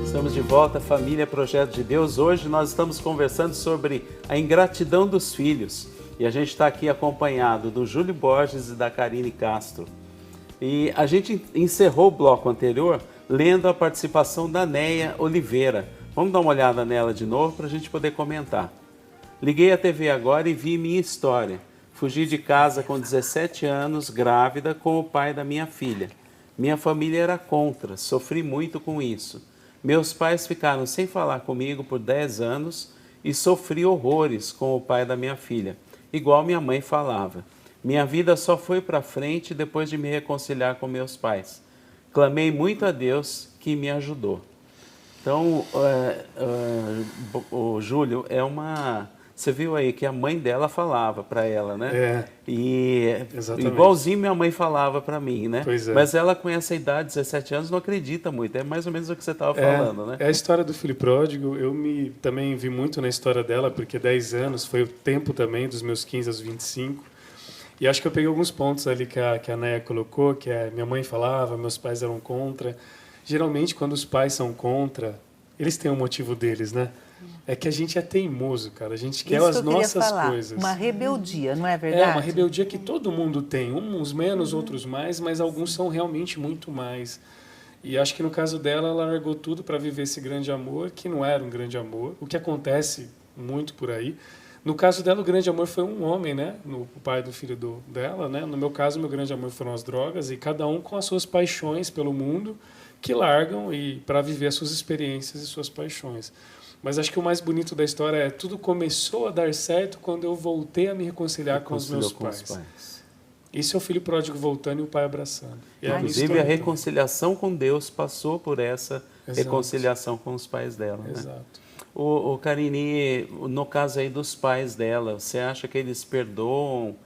Estamos de volta, família Projeto de Deus. Hoje nós estamos conversando sobre a ingratidão dos filhos. E a gente está aqui acompanhado do Júlio Borges e da Karine Castro. E a gente encerrou o bloco anterior lendo a participação da Neia Oliveira. Vamos dar uma olhada nela de novo para a gente poder comentar. Liguei a TV agora e vi minha história. Fugi de casa com 17 anos, grávida, com o pai da minha filha. Minha família era contra, sofri muito com isso. Meus pais ficaram sem falar comigo por 10 anos e sofri horrores com o pai da minha filha, igual minha mãe falava. Minha vida só foi para frente depois de me reconciliar com meus pais. Clamei muito a Deus que me ajudou. Então, o Júlio, você viu aí que a mãe dela falava para ela, né? Exatamente. Igualzinho minha mãe falava para mim, né? Pois é. Mas ela com essa idade, 17 anos, não acredita muito. É mais ou menos o que você estava falando, né? É a história do filho pródigo. Eu também vi muito na história dela, porque 10 anos foi o tempo também, dos meus 15 aos 25. E acho que eu peguei alguns pontos ali que a Neia colocou, que minha mãe falava, meus pais eram contra. Geralmente, quando os pais são contra, eles têm um motivo deles, né? É que a gente é teimoso, cara. A gente quer as nossas coisas. Uma rebeldia, não é verdade? É uma rebeldia que todo mundo tem. Uns menos, outros mais, mas alguns são realmente muito mais. E acho que no caso dela, ela largou tudo para viver esse grande amor, que não era um grande amor. O que acontece muito por aí. No caso dela, o grande amor foi um homem, né? O pai do filho dela, né? No meu caso, meu grande amor foram as drogas, e cada um com as suas paixões pelo mundo, que largam e para viver as suas experiências e suas paixões. Mas acho que o mais bonito da história é tudo começou a dar certo quando eu voltei a me reconciliar com os meus pais. Esse é o filho pródigo voltando e o pai abraçando. Inclusive, a reconciliação com Deus passou por essa reconciliação com os pais dela. Exato. Né? O Karine, no caso aí dos pais dela, você acha que eles perdoam?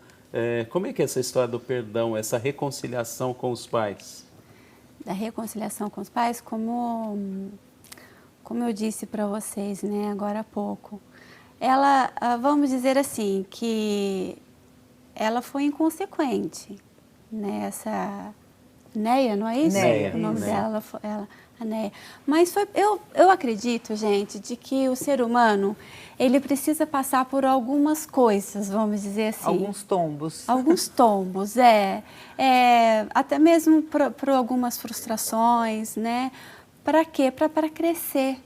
Como é que é essa história do perdão, essa reconciliação com os pais? Da reconciliação com os pais, como eu disse para vocês, né, agora há pouco, ela, vamos dizer assim, que ela foi inconsequente, né, essa Neia, não é isso? Neia, o nome dela, a Neia. Mas eu acredito, gente, de que o ser humano, ele precisa passar por algumas coisas, vamos dizer assim. Alguns tombos. Alguns tombos, até mesmo por algumas frustrações, né? Para quê? Para crescer,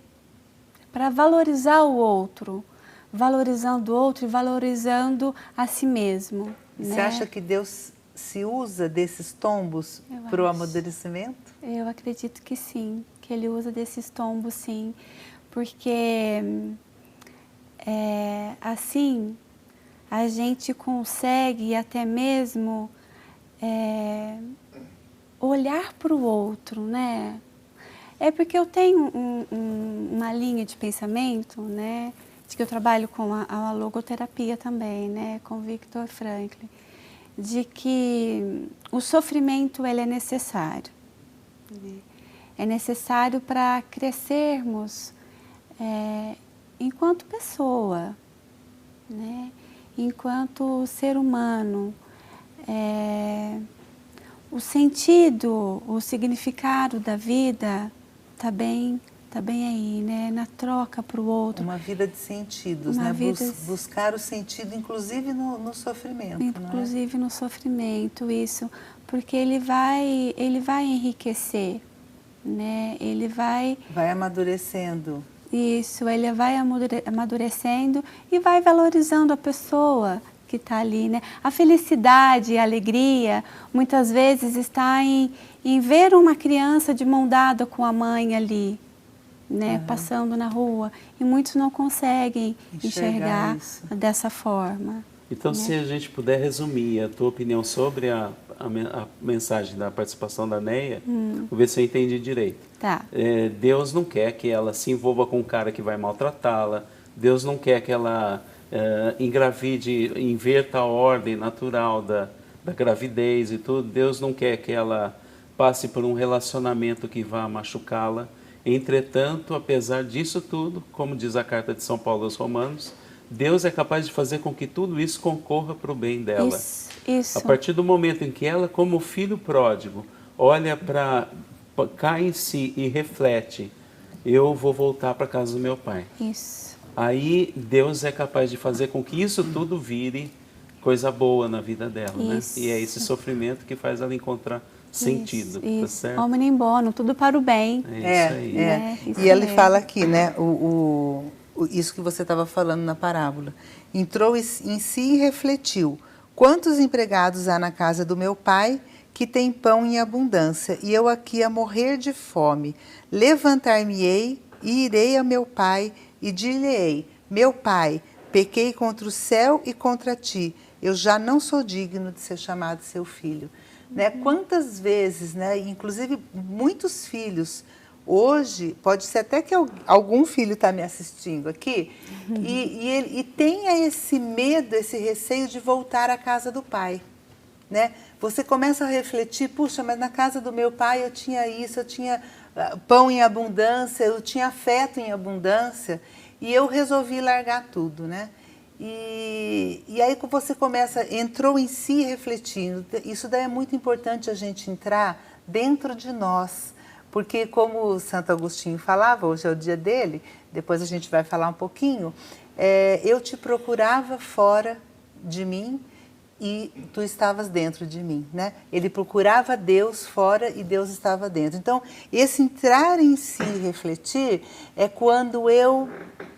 para valorizar o outro, valorizando o outro e valorizando a si mesmo. Você acha que Deus se usa desses tombos para o amadurecimento? Eu acredito que sim, que Ele usa desses tombos, sim, porque assim a gente consegue até mesmo olhar para o outro, né? É porque eu tenho uma linha de pensamento, né, de que eu trabalho com a logoterapia também, né, com Viktor Frankl, de que o sofrimento ele é necessário. Né? É necessário para crescermos enquanto pessoa, né, enquanto ser humano. O sentido, o significado da vida está bem aí, né? Na troca para o outro. Uma vida de sentidos, né? Buscar o sentido, inclusive no sofrimento. Inclusive no sofrimento, isso. Porque ele vai enriquecer, né? Ele vai amadurecendo. Isso, ele vai amadurecendo e vai valorizando a pessoa que está ali, né? A felicidade, a alegria, muitas vezes está em ver uma criança de mão dada com a mãe ali, né? Passando na rua. E muitos não conseguem enxergar dessa forma. Então, se a gente puder resumir a tua opinião sobre a mensagem da participação da Neia, vou ver se eu entendi direito. Tá. Deus não quer que ela se envolva com um cara que vai maltratá-la. Deus não quer que ela engravide, inverta a ordem natural da gravidez e tudo. Deus não quer que ela passe por um relacionamento que vá machucá-la. Entretanto, apesar disso tudo, como diz a carta de São Paulo aos Romanos, Deus é capaz de fazer com que tudo isso concorra para o bem dela. Isso. A partir do momento em que ela, como filho pródigo, olha cai em si e reflete, eu vou voltar para a casa do meu pai. Isso. Aí Deus é capaz de fazer com que isso tudo vire coisa boa na vida dela, né? E é esse sofrimento que faz ela encontrar sentido, tá certo? Omnem bono, tudo para o bem. É isso aí. E ele fala aqui, né, isso que você estava falando na parábola. Entrou em si e refletiu. Quantos empregados há na casa do meu pai que tem pão em abundância, e eu aqui a morrer de fome? Levantar-me-ei e irei a meu pai e dir-lhe-ei: meu pai, pequei contra o céu e contra ti. Eu já não sou digno de ser chamado seu filho. Né? Quantas vezes, né, inclusive muitos filhos, hoje, pode ser até que algum filho está me assistindo aqui, e tenha esse medo, esse receio de voltar à casa do pai. Né? Você começa a refletir, puxa, mas na casa do meu pai eu tinha isso, eu tinha pão em abundância, eu tinha afeto em abundância, e eu resolvi largar tudo, né? E aí você entrou em si refletindo. Isso daí é muito importante a gente entrar dentro de nós, porque como Santo Agostinho falava, hoje é o dia dele, depois a gente vai falar um pouquinho, eu te procurava fora de mim e tu estavas dentro de mim, né? Ele procurava Deus fora e Deus estava dentro. Então, esse entrar em si e refletir é quando eu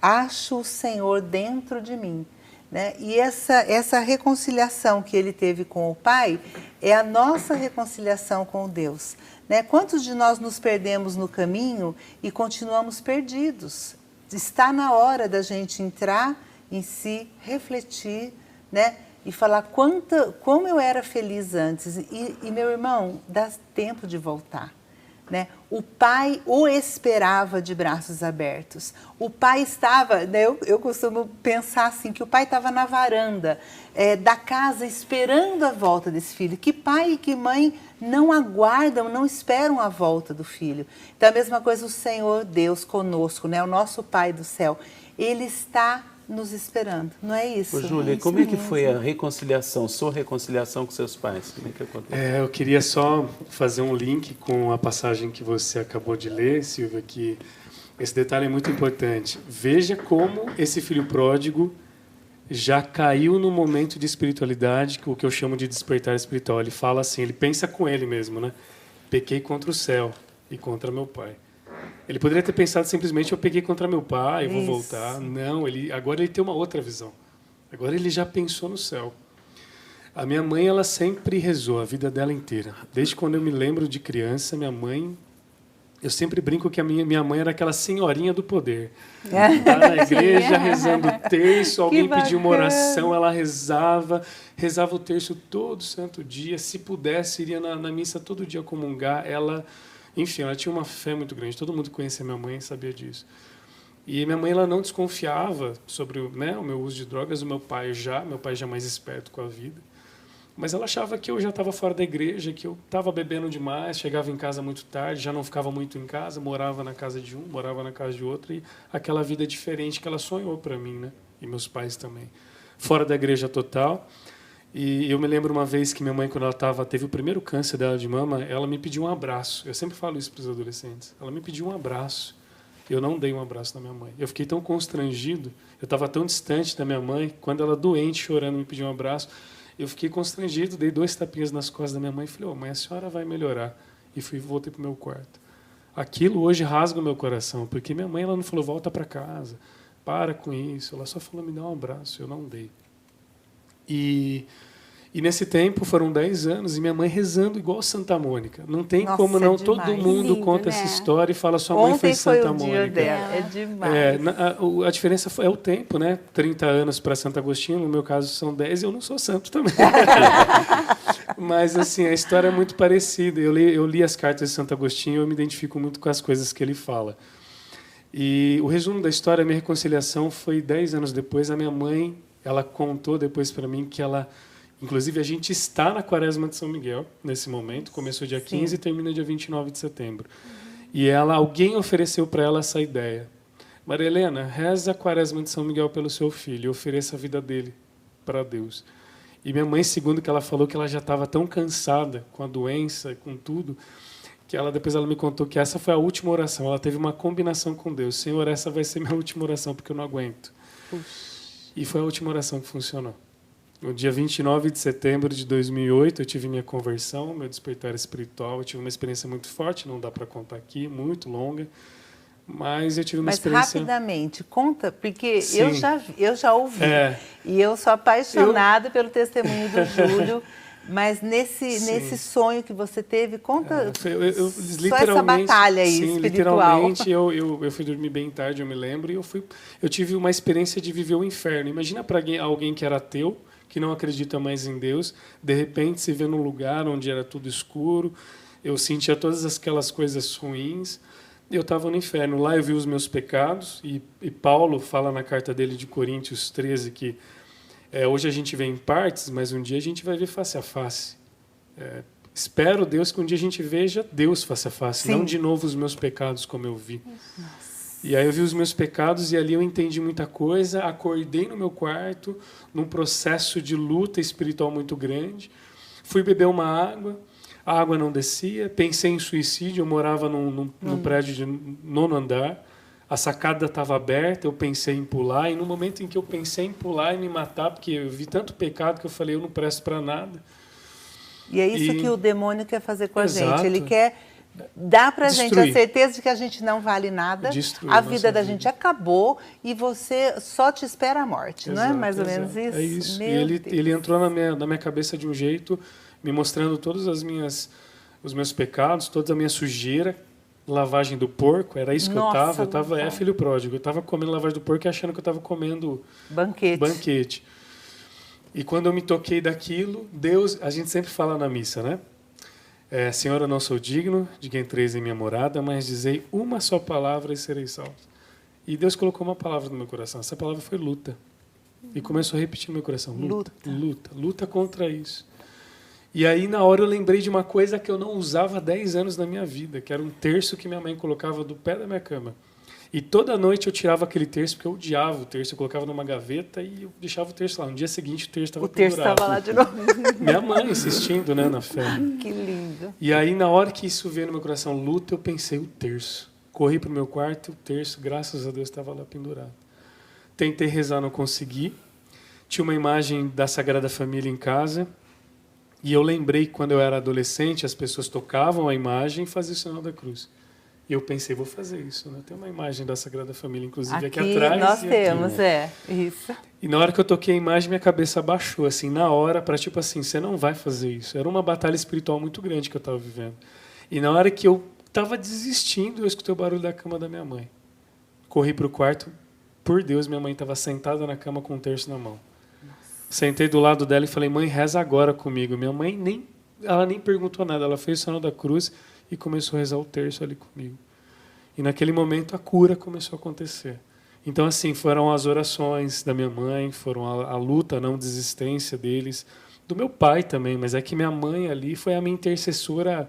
acho o Senhor dentro de mim, né? E essa reconciliação que ele teve com o Pai é a nossa reconciliação com Deus, né? Quantos de nós nos perdemos no caminho e continuamos perdidos? Está na hora da gente entrar em si, refletir, né? E falar como eu era feliz antes. E meu irmão, dá tempo de voltar. Né? O pai o esperava de braços abertos. O pai estava, né, eu costumo pensar assim, que o pai estava na varanda da casa esperando a volta desse filho. Que pai e que mãe não aguardam, não esperam a volta do filho. Então a mesma coisa o Senhor Deus conosco, né? O nosso Pai do céu. Ele está nos esperando, não é isso? Ô, Júlia, como é que foi a reconciliação, sua reconciliação com seus pais? Como é que aconteceu? Eu queria só fazer um link com a passagem que você acabou de ler, Silvia, que esse detalhe é muito importante. Veja como esse filho pródigo já caiu no momento de espiritualidade, o que eu chamo de despertar espiritual. Ele fala assim, ele pensa com ele mesmo, né? Pequei contra o céu e contra meu pai. Ele poderia ter pensado simplesmente, eu peguei contra meu pai, eu vou voltar. Não, agora ele tem uma outra visão. Agora ele já pensou no céu. A minha mãe, ela sempre rezou a vida dela inteira. Desde quando eu me lembro de criança, minha mãe... Eu sempre brinco que a minha mãe era aquela senhorinha do poder. Tá na igreja rezando o terço, alguém pediu uma oração, ela rezava o terço todo santo dia. Se pudesse, iria na missa todo dia comungar. Enfim, ela tinha uma fé muito grande. Todo mundo que conhecia minha mãe sabia disso. E minha mãe, ela não desconfiava sobre o meu uso de drogas. Meu pai já mais esperto com a vida. Mas ela achava que eu já estava fora da igreja, que eu estava bebendo demais, chegava em casa muito tarde, já não ficava muito em casa, morava na casa de um, morava na casa de outro, e aquela vida diferente que ela sonhou para mim, né? E meus pais também. Fora da igreja total. E eu me lembro uma vez que minha mãe, quando ela teve o primeiro câncer dela de mama, ela me pediu um abraço. Eu sempre falo isso para os adolescentes. Ela me pediu um abraço. Eu não dei um abraço na minha mãe. Eu fiquei tão constrangido, eu estava tão distante da minha mãe, quando ela doente, chorando, me pediu um abraço. Eu fiquei constrangido, dei 2 tapinhas nas costas da minha mãe e falei, mãe, a senhora vai melhorar. E voltei para o meu quarto. Aquilo hoje rasga o meu coração, porque minha mãe ela não falou, volta para casa, para com isso. Ela só falou, me dá um abraço, eu não dei. E nesse tempo foram 10 anos e minha mãe rezando igual Santa Mônica. Não tem como não, todo mundo lindo, conta né? essa história e fala, sua mãe foi Santa Mônica. Dia dela. É demais. A diferença é o tempo, né? 30 anos para Santo Agostinho, no meu caso são 10 e eu não sou santo também. Mas assim, a história é muito parecida. Eu li as cartas de Santo Agostinho e eu me identifico muito com as coisas que ele fala. E o resumo da história, a minha reconciliação foi 10 anos depois. A minha mãe, ela contou depois para mim que ela... Inclusive, a gente está na Quaresma de São Miguel, nesse momento. Começou dia 15 e termina dia 29 de setembro. E alguém ofereceu para ela essa ideia. Maria Helena, reza a Quaresma de São Miguel pelo seu filho e ofereça a vida dele para Deus. E minha mãe, segundo que ela falou, que ela já estava tão cansada com a doença, com tudo, que depois ela me contou que essa foi a última oração. Ela teve uma combinação com Deus. Senhor, essa vai ser minha última oração, porque eu não aguento. Puxa. E foi a última oração que funcionou. No dia 29 de setembro de 2008, eu tive minha conversão, meu despertar espiritual. Eu tive uma experiência muito forte, não dá para contar aqui, muito longa. Mas eu tive uma experiência... Mas rapidamente, conta, porque Sim. eu já ouvi. E eu sou apaixonada pelo testemunho do Júlio. Mas nesse sonho que você teve, conta só essa batalha aí espiritual. Literalmente, eu fui dormir bem tarde, eu me lembro, e eu tive uma experiência de viver o inferno. Imagina para alguém que era ateu, que não acredita mais em Deus, de repente se vê num lugar onde era tudo escuro, eu sentia todas aquelas coisas ruins, eu estava no inferno. Lá eu vi os meus pecados, e Paulo fala na carta dele de Coríntios 13 que hoje a gente vê em partes, mas um dia a gente vai ver face a face. Espero, Deus, que um dia a gente veja Deus face a face, não de novo os meus pecados como eu vi. Nossa. E aí eu vi os meus pecados e ali eu entendi muita coisa, acordei no meu quarto, num processo de luta espiritual muito grande, fui beber uma água, a água não descia, pensei em suicídio, eu morava num prédio de 9º andar, a sacada estava aberta, eu pensei em pular, e no momento em que eu pensei em pular e me matar, porque eu vi tanto pecado que eu falei, eu não presto para nada. E é isso que o demônio quer fazer com a gente. Ele quer dar para a gente a certeza de que a gente não vale nada, a vida da gente acabou e você só te espera a morte. Não é mais ou menos isso? É isso. E ele entrou na minha cabeça de um jeito, me mostrando todos os meus pecados, toda a minha sujeira, lavagem do porco, era isso que eu estava filho pródigo, eu estava comendo lavagem do porco e achando que eu estava comendo banquete. E quando eu me toquei daquilo, Deus, a gente sempre fala na missa, né? Senhor, eu não sou digno de que entreis em minha morada, mas dizei uma só palavra e serei salvo. E Deus colocou uma palavra no meu coração, essa palavra foi luta. E começou a repetir no meu coração, luta contra isso. E aí, na hora, eu lembrei de uma coisa que eu não usava há 10 anos na minha vida, que era um terço que minha mãe colocava do pé da minha cama. E toda noite eu tirava aquele terço, porque eu odiava o terço. Eu colocava numa gaveta e eu deixava o terço lá. No dia seguinte, o terço estava pendurado. O terço estava lá de novo. Minha mãe insistindo, né, na fé. Que lindo. E aí, na hora que isso veio no meu coração, luta, eu pensei, o terço. Corri para o meu quarto, o terço, graças a Deus, estava lá pendurado. Tentei rezar, não consegui. Tinha uma imagem da Sagrada Família em casa. E eu lembrei que quando eu era adolescente, as pessoas tocavam a imagem e faziam o sinal da cruz. E eu pensei, vou fazer isso, né? Tem uma imagem da Sagrada Família, inclusive, aqui atrás. Nós temos, isso. E na hora que eu toquei a imagem, minha cabeça abaixou, assim, na hora, para tipo assim, você não vai fazer isso. Era uma batalha espiritual muito grande que eu estava vivendo. E na hora que eu estava desistindo, eu escutei o barulho da cama da minha mãe. Corri para o quarto, por Deus, minha mãe estava sentada na cama com um terço na mão. Sentei do lado dela e falei, mãe, reza agora comigo. Minha mãe nem perguntou nada, ela fez o sinal da cruz e começou a rezar o terço ali comigo. E naquele momento a cura começou a acontecer. Então, assim, foram as orações da minha mãe, foram a luta, a não desistência deles, do meu pai também, mas é que minha mãe ali foi a minha intercessora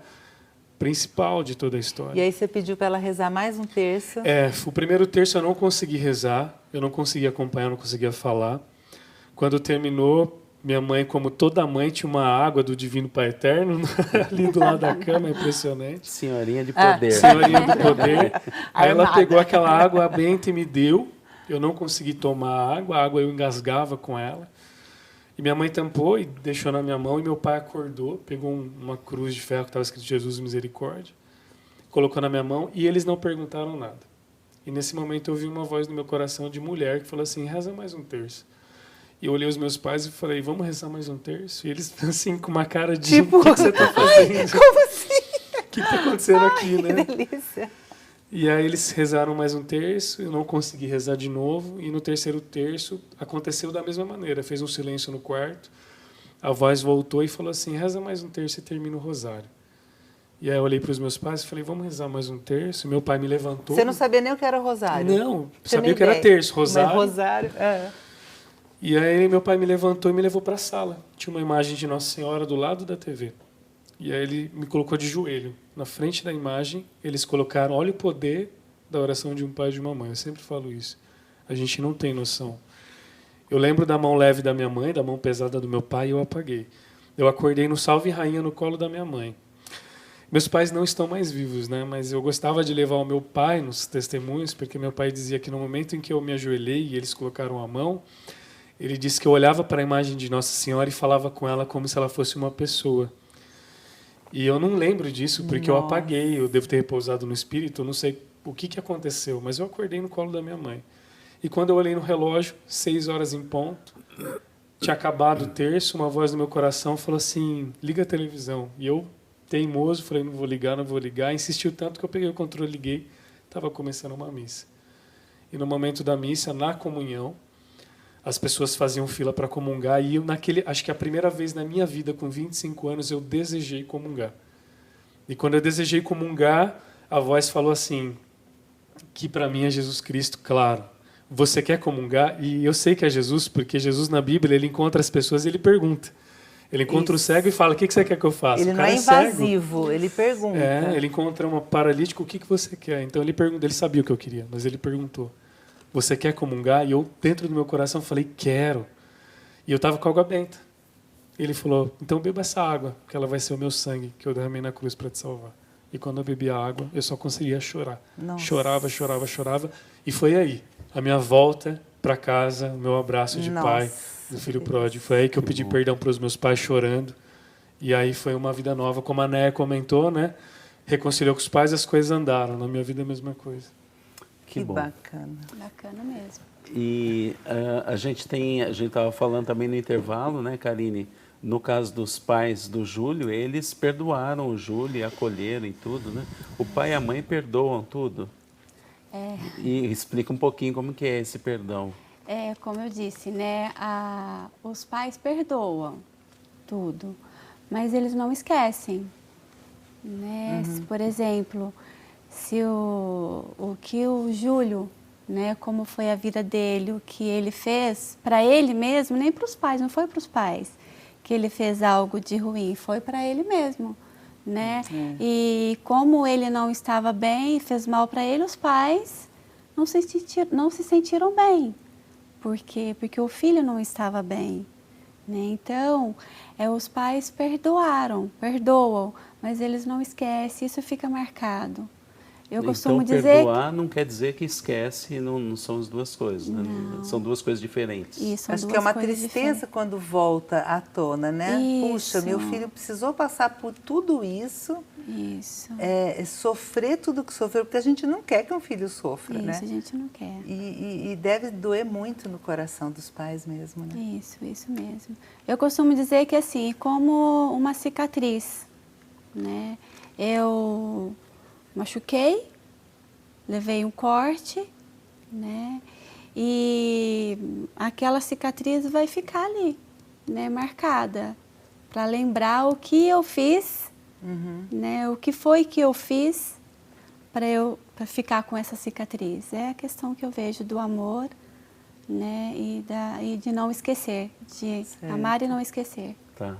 principal de toda a história. E aí você pediu para ela rezar mais um terço? O primeiro terço eu não consegui rezar, eu não consegui acompanhar, eu não conseguia falar. Quando terminou, minha mãe, como toda mãe, tinha uma água do Divino Pai Eterno ali do lado da cama, impressionante. Senhorinha de poder. Senhorinha do poder. Aí ela pegou aquela água benta e me deu. Eu não consegui tomar a água eu engasgava com ela. E minha mãe tampou e deixou na minha mão, e meu pai acordou, pegou uma cruz de ferro que estava escrito Jesus Misericórdia, colocou na minha mão, e eles não perguntaram nada. E nesse momento eu ouvi uma voz no meu coração de mulher que falou assim, reza mais um terço. E eu olhei os meus pais e falei, vamos rezar mais um terço? E eles, assim, com uma cara de, tipo, o que você está fazendo? Como assim? O que está acontecendo aqui, né? Que delícia. E aí eles rezaram mais um terço, eu não consegui rezar de novo, e no terceiro terço aconteceu da mesma maneira. Fez um silêncio no quarto, a voz voltou e falou assim, reza mais um terço e termina o rosário. E aí eu olhei para os meus pais e falei, vamos rezar mais um terço. Meu pai me levantou. Você não sabia nem o que era rosário? Não, sabia o que era terço, rosário. Mas rosário, E aí meu pai me levantou e me levou para a sala. Tinha uma imagem de Nossa Senhora do lado da TV. E aí ele me colocou de joelho. Na frente da imagem, eles colocaram, olha o poder da oração de um pai e de uma mãe. Eu sempre falo isso. A gente não tem noção. Eu lembro da mão leve da minha mãe, da mão pesada do meu pai, e eu apaguei. Eu acordei no Salve Rainha no colo da minha mãe. Meus pais não estão mais vivos, né? Mas eu gostava de levar o meu pai nos testemunhos, porque meu pai dizia que no momento em que eu me ajoelhei e eles colocaram a mão, ele disse que eu olhava para a imagem de Nossa Senhora e falava com ela como se ela fosse uma pessoa. E eu não lembro disso, porque eu apaguei, eu devo ter repousado no espírito, eu não sei o que aconteceu, mas eu acordei no colo da minha mãe. E quando eu olhei no relógio, 6 horas em ponto, tinha acabado o terço, uma voz no meu coração falou assim, liga a televisão. E eu, teimoso, falei, não vou ligar. Insistiu tanto que eu peguei o controle, liguei, estava começando uma missa. E no momento da missa, na comunhão, as pessoas faziam fila para comungar, e eu, acho que a primeira vez na minha vida, com 25 anos, eu desejei comungar. E quando eu desejei comungar, a voz falou assim, que para mim é Jesus Cristo, claro. Você quer comungar? E eu sei que é Jesus, porque Jesus na Bíblia, ele encontra as pessoas e ele pergunta. Ele encontra o cego e fala, o que você quer que eu faça? Ele o não cara é invasivo, cego. ele pergunta. Ele encontra uma paralítica, o que você quer? Então ele pergunta, ele sabia o que eu queria, mas ele perguntou, você quer comungar? E eu, dentro do meu coração, falei, quero. E eu estava com água benta. Ele falou, então beba essa água, porque ela vai ser o meu sangue, que eu derramei na cruz para te salvar. E quando eu bebi a água, eu só conseguia chorar. Nossa. Chorava. E foi aí, a minha volta para casa, o meu abraço de pai, do filho pródigo. Foi aí que eu pedi perdão para os meus pais chorando. E aí foi uma vida nova. Como a Néia comentou, né? Reconciliou com os pais, as coisas andaram. Na minha vida, a mesma coisa. Que bom. bacana. Bacana mesmo. E a gente estava falando também no intervalo, né, Karine? No caso dos pais do Júlio, eles perdoaram o Júlio e acolheram e tudo, né? O pai e a mãe perdoam tudo. E explica um pouquinho como que é esse perdão. Como eu disse, né? Os pais perdoam tudo, mas eles não esquecem, né? Por exemplo, se o que o Júlio, né, como foi a vida dele, o que ele fez para ele mesmo, nem para os pais, não foi para os pais que ele fez algo de ruim, foi para ele mesmo, né? E como ele não estava bem, fez mal para ele, os pais não se sentiram bem, porque o filho não estava bem, né? Então, os pais perdoam, mas eles não esquecem, isso fica marcado. Eu costumo dizer perdoar não quer dizer que esquece, não são as duas coisas, né? São duas coisas diferentes. Isso, acho que é uma tristeza quando volta à tona, né? Isso. Puxa, meu filho precisou passar por tudo isso. Isso. Sofrer tudo que sofreu, porque a gente não quer que um filho sofra, isso, né? Isso, a gente não quer. E deve doer muito no coração dos pais mesmo, né? Isso mesmo. Eu costumo dizer que assim, como uma cicatriz, né? Eu machuquei, levei um corte, né? E aquela cicatriz vai ficar ali, né? Marcada, para lembrar o que eu fiz, né? O que foi que eu fiz para ficar com essa cicatriz. É a questão que eu vejo do amor, né? E de não esquecer, de amar e não esquecer. Tá.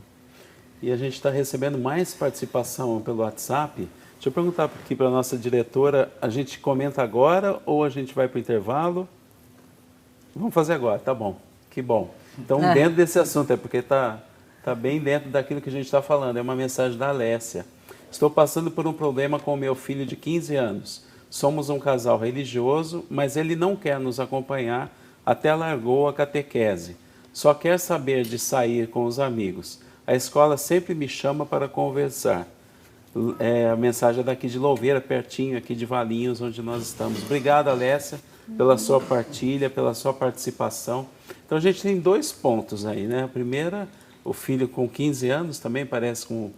E a gente está recebendo mais participação pelo WhatsApp. Deixa eu perguntar aqui para a nossa diretora, a gente comenta agora ou a gente vai para o intervalo? Vamos fazer agora, tá bom. Que bom. Então, dentro desse assunto, porque está bem dentro daquilo que a gente está falando, é uma mensagem da Alessia. Estou passando por um problema com o meu filho de 15 anos. Somos um casal religioso, mas ele não quer nos acompanhar, até largou a catequese. Só quer saber de sair com os amigos. A escola sempre me chama para conversar. A mensagem é daqui de Louveira, pertinho aqui de Valinhos, onde nós estamos. Obrigado, Alessia, pela sua partilha, pela sua participação. Então, a gente tem 2 pontos aí, né? A primeira, o filho com 15 anos, também parece com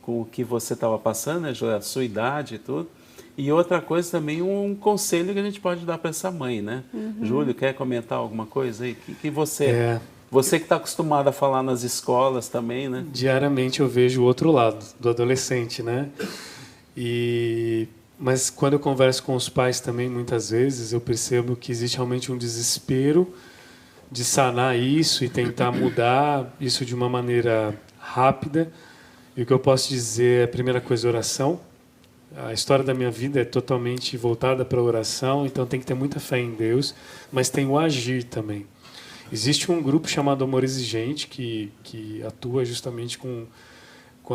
o que você estava passando, né, a sua idade e tudo. E outra coisa também, um conselho que a gente pode dar para essa mãe, né? Júlio, quer comentar alguma coisa aí? Que você... Você que está acostumado a falar nas escolas também, né? Diariamente eu vejo o outro lado do adolescente, né? Mas quando eu converso com os pais também, muitas vezes, eu percebo que existe realmente um desespero de sanar isso e tentar mudar isso de uma maneira rápida. E o que eu posso dizer é, a primeira coisa, oração. A história da minha vida é totalmente voltada para a oração, então tem que ter muita fé em Deus, mas tem o agir também. Existe um grupo chamado Amor Exigente que atua justamente com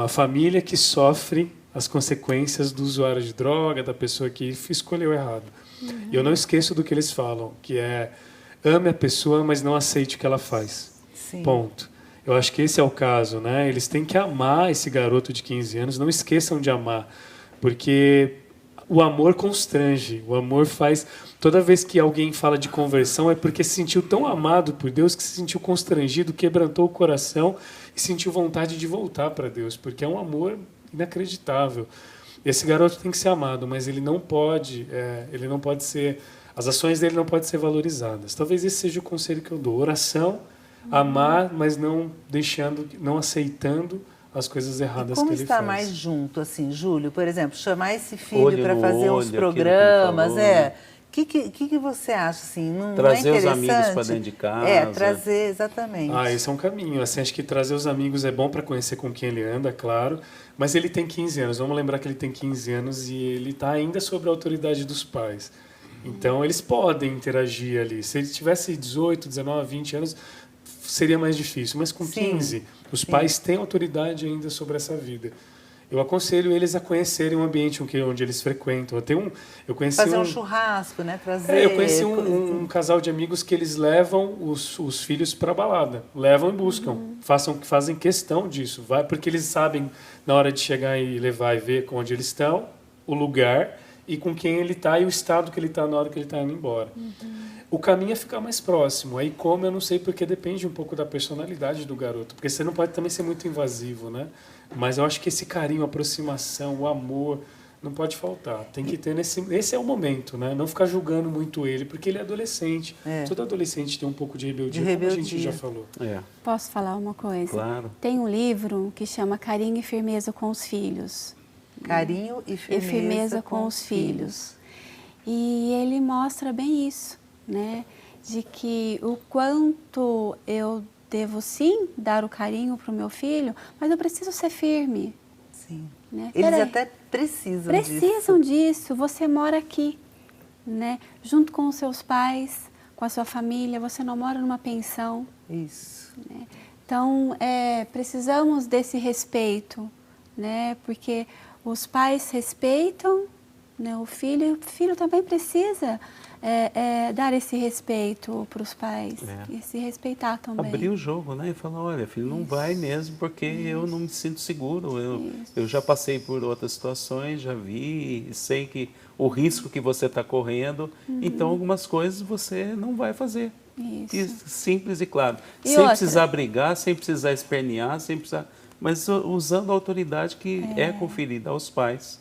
a família que sofre as consequências do usuário de droga, da pessoa que escolheu errado. E eu não esqueço do que eles falam, que é: ame a pessoa, mas não aceite o que ela faz. Sim. Ponto. Eu acho que esse é o caso, né? Eles têm que amar esse garoto de 15 anos, não esqueçam de amar, porque o amor constrange, o amor faz... Toda vez que alguém fala de conversão é porque se sentiu tão amado por Deus que se sentiu constrangido, quebrantou o coração e sentiu vontade de voltar para Deus, porque é um amor inacreditável. Esse garoto tem que ser amado, mas ele não pode ser... As ações dele não podem ser valorizadas. Talvez esse seja o conselho que eu dou. Oração, amar, mas não aceitando as coisas erradas que ele faz. Como estar mais junto, assim, Júlio? Por exemplo, chamar esse filho para fazer uns olho, programas, falou, né? que você acha, assim, não trazer é os amigos para dentro de casa. Trazer, exatamente. Esse é um caminho. Assim, acho que trazer os amigos é bom para conhecer com quem ele anda, claro. Mas ele tem 15 anos. Vamos lembrar que ele tem 15 anos e ele está ainda sob a autoridade dos pais. Então, eles podem interagir ali. Se ele tivesse 18, 19, 20 anos, seria mais difícil. Mas com 15, os pais têm autoridade ainda sobre essa vida. Eu aconselho eles a conhecerem o ambiente onde eles frequentam. Eu conheci fazer um churrasco, né? Trazer... Eu conheci um casal de amigos que eles levam os filhos para a balada. Levam e buscam. Fazem questão disso. Porque eles sabem, na hora de chegar e levar e ver onde eles estão, o lugar e com quem ele está e o estado que ele está na hora que ele está indo embora. O caminho é ficar mais próximo. Aí como, eu não sei, porque depende um pouco da personalidade do garoto. Porque você não pode também ser muito invasivo, né? Mas eu acho que esse carinho, a aproximação, o amor, não pode faltar. Tem que ter esse é o momento, né? Não ficar julgando muito ele, porque ele é adolescente. Todo adolescente tem um pouco de rebeldia, como a gente já falou. Posso falar uma coisa? Claro. Tem um livro que chama Carinho e Firmeza com os Filhos. Carinho e firmeza com os filhos. E ele mostra bem isso, né? De que o quanto eu devo sim dar o carinho para o meu filho, mas eu preciso ser firme. Sim. Né? Eles até precisam disso. Você mora aqui, né? Junto com os seus pais, com a sua família. Você não mora numa pensão. Isso. Né? Então, precisamos desse respeito, né? Porque os pais respeitam, né, o filho também precisa dar esse respeito para os pais e se respeitar também. Abrir o jogo, né? E falar: olha, filho, não vai mesmo porque eu não me sinto seguro. Eu já passei por outras situações, já vi, sei que o risco que você está correndo, então algumas coisas você não vai fazer. Isso. Simples e claro. Sem precisar brigar, sem precisar espernear, sem precisar... mas usando a autoridade que é conferida aos pais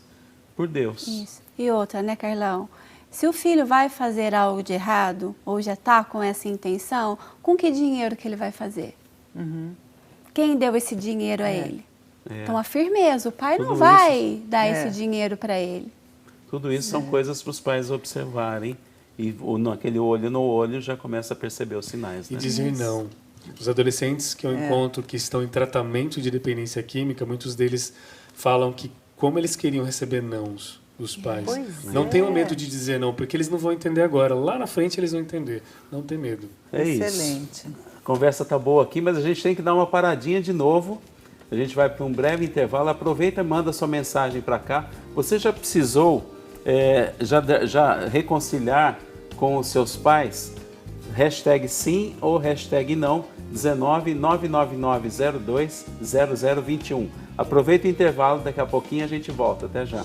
por Deus. Isso. E outra, né, Carlão? Se o filho vai fazer algo de errado, ou já está com essa intenção, com que dinheiro que ele vai fazer? Quem deu esse dinheiro a ele? Então, a firmeza. O pai não vai dar esse dinheiro para ele. Tudo isso são coisas para os pais observarem. E naquele olho no olho já começa a perceber os sinais. E dizer não. Os adolescentes que eu encontro que estão em tratamento de dependência química, muitos deles falam que como eles queriam receber nãos dos pais. Não tenham medo de dizer não, porque eles não vão entender agora. Lá na frente eles vão entender. Não tem medo. Excelente. A conversa tá boa aqui, mas a gente tem que dar uma paradinha de novo. A gente vai para um breve intervalo. Aproveita e manda sua mensagem para cá. Você já precisou já reconciliar com os seus pais? Hashtag sim ou hashtag não, 19 99902 0021. Aproveita o intervalo, daqui a pouquinho a gente volta. Até já.